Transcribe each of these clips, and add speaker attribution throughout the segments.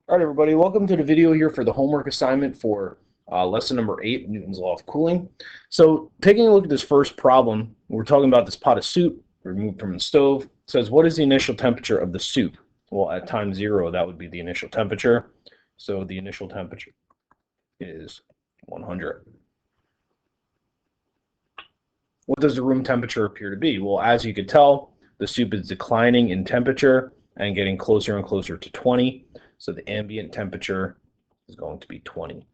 Speaker 1: All right, everybody, welcome to the video here for the homework assignment for lesson number 8, Newton's Law of Cooling. So taking a look at this first problem, we're talking about this pot of soup removed from the stove. It says, what is the initial temperature of the soup? Well, at time 0, that would be the initial temperature. So the initial temperature is 100. What does the room temperature appear to be? Well, as you could tell, the soup is declining in temperature and getting closer and closer to 20. So the ambient temperature is going to be 20.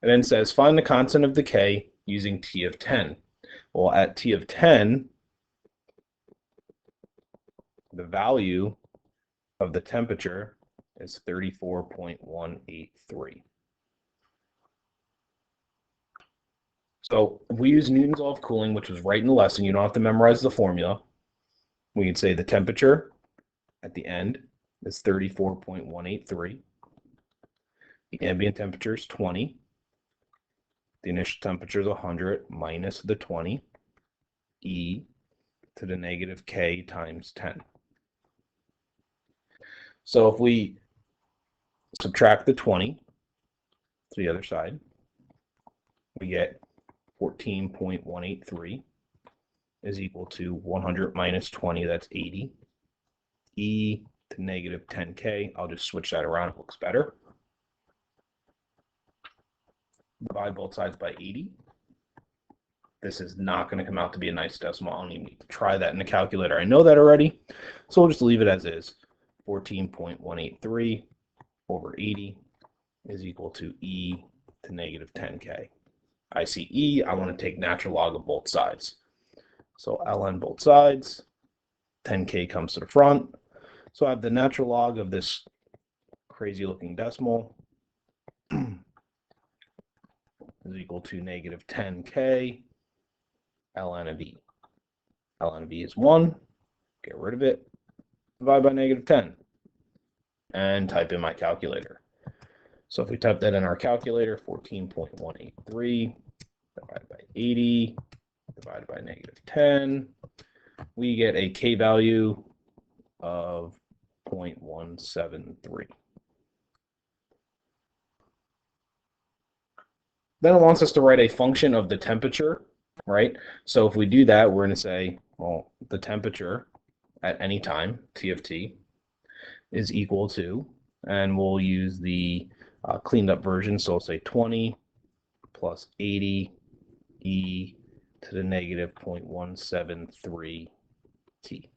Speaker 1: And then says, find the constant of decay using T of 10. Well, at T of 10, the value of the temperature is 34.183. So if we use Newton's law of cooling, which was right in the lesson, you don't have to memorize the formula. We can say the temperature at the end is 34.183. The ambient temperature is 20. The initial temperature is 100 minus the 20, e to the negative k times 10. So if we subtract the 20 to the other side, we get 14.183 is equal to 100 minus 20, that's 80. E to negative 10k, I'll just switch that around, it looks better. Divide both sides by 80. This is not going to come out to be a nice decimal. I don't even need to try that in the calculator. I know that already. So we'll just leave it as is. 14.183 over 80 is equal to e to negative 10k. I see e, I want to take natural log of both sides. So ln both sides, 10k comes to the front. So I have the natural log of this crazy looking decimal is equal to negative 10k ln of e. ln of e is 1, get rid of it, divide by negative 10, and type in my calculator. So if we type that in our calculator, 14.183 divided by 80 divided by negative 10, we get a k value of 0.173. Then it wants us to write a function of the temperature, right? So if we do that, we're going to say, well, the temperature at any time, T of t, is equal to, and we'll use the cleaned up version, so we'll say 20 plus 80 e to the negative 0.173 t.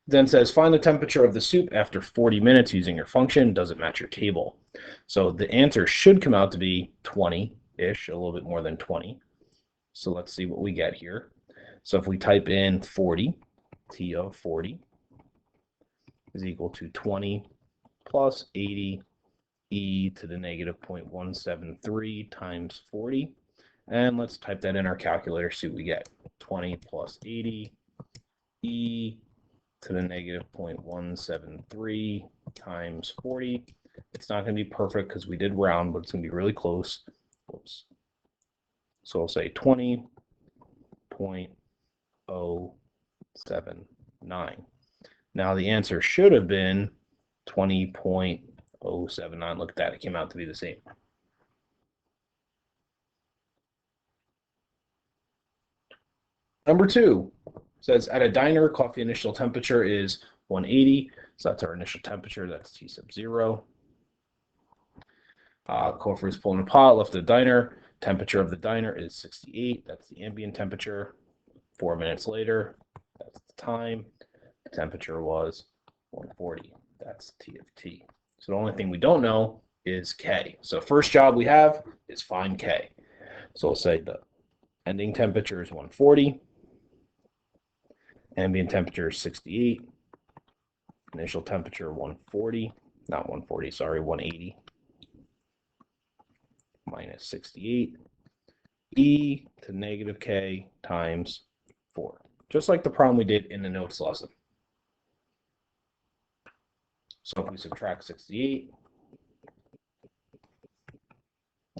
Speaker 1: Then says, find the temperature of the soup after 40 minutes using your function. Does it match your table? So the answer should come out to be 20-ish, a little bit more than 20. So let's see what we get here. So if we type in 40, T of 40 is equal to 20 plus 80 e to the negative 0.173 times 40. And let's type that in our calculator, see what we get. 20 plus 80 e to the negative 0.173 times 40. It's not going to be perfect because we did round, but it's going to be really close. Oops. So I'll say 20.079. Now the answer should have been 20.079. Look at that, it came out to be the same. Number 2 says at a diner, coffee initial temperature is 180. So that's our initial temperature, that's T sub 0. Coffee is pulling a pot, left the diner. Temperature of the diner is 68. That's the ambient temperature. 4 minutes later, that's the time. The temperature was 140. That's T of t. So the only thing we don't know is K. So first job we have is find K. So we'll say the ending temperature is 140. Ambient temperature is 68. Initial temperature 140. Not 140, sorry, 180. Minus 68. E to negative K times 4. Just like the problem we did in the notes lesson. So if we subtract 68,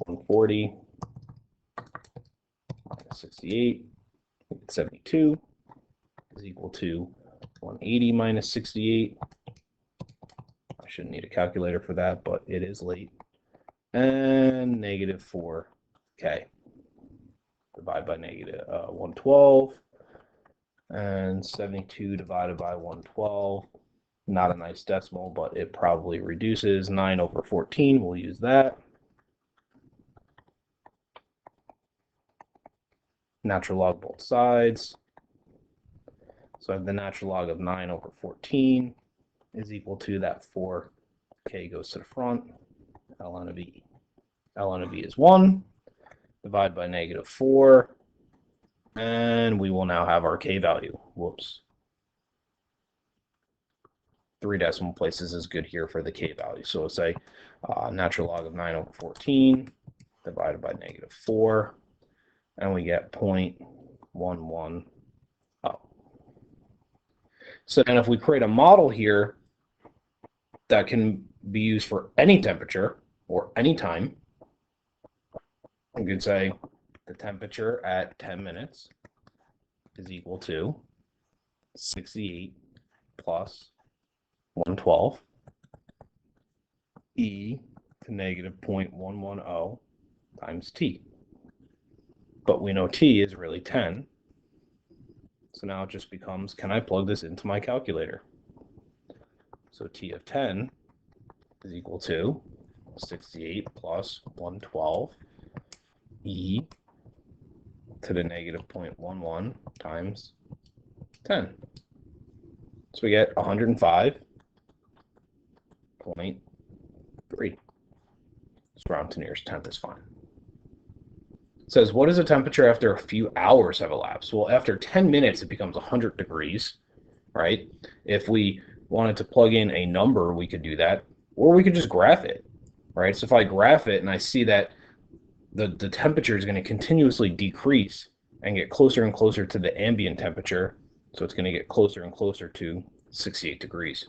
Speaker 1: 140 minus 68, 72 is equal to 180 minus 68. I shouldn't need a calculator for that, but it is late. And negative 4k. Divide by negative 112. And 72 divided by 112. Not a nice decimal, but it probably reduces. 9 over 14, we'll use that. Natural log both sides. So I have the natural log of 9 over 14 is equal to that 4k goes to the front. ln of e. ln of e is 1. Divide by negative 4. And we will now have our k value. Whoops. 3 decimal places is good here for the k value. So we'll say natural log of 9 over 14 divided by negative 4. And we get 0.110. So then if we create a model here that can be used for any temperature or any time, we could say the temperature at 10 minutes is equal to 68 plus 112 e to negative 0.110 times t. But we know t is really 10. So now it just becomes, can I plug this into my calculator? So t of 10 is equal to 68 plus 112 e to the negative 0.11 times 10. So we get 105.3. Just round to nearest tenth is fine. It says, what is the temperature after a few hours have elapsed? Well, after 10 minutes, it becomes 100 degrees, right? If we wanted to plug in a number, we could do that, or we could just graph it, right? So if I graph it and I see that the temperature is going to continuously decrease and get closer and closer to the ambient temperature, so it's going to get closer and closer to 68 degrees.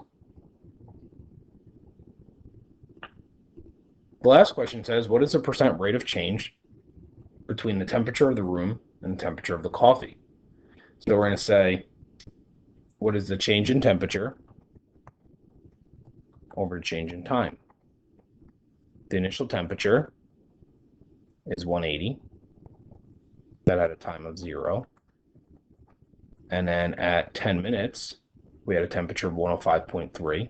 Speaker 1: The last question says, what is the percent rate of change between the temperature of the room and the temperature of the coffee? So we're going to say, what is the change in temperature over the change in time? The initial temperature is 180. That at a time of 0. And then at 10 minutes, we had a temperature of 105.3.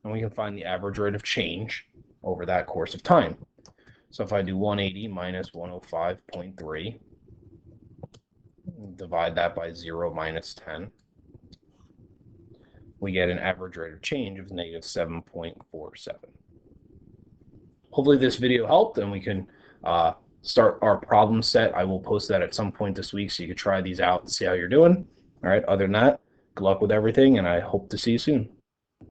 Speaker 1: And we can find the average rate of change over that course of time. So if I do 180 minus 105.3, divide that by 0 minus 10, we get an average rate of change of negative 7.47. Hopefully this video helped and we can start our problem set. I will post that at some point this week so you can try these out and see how you're doing. All right, other than that, good luck with everything and I hope to see you soon.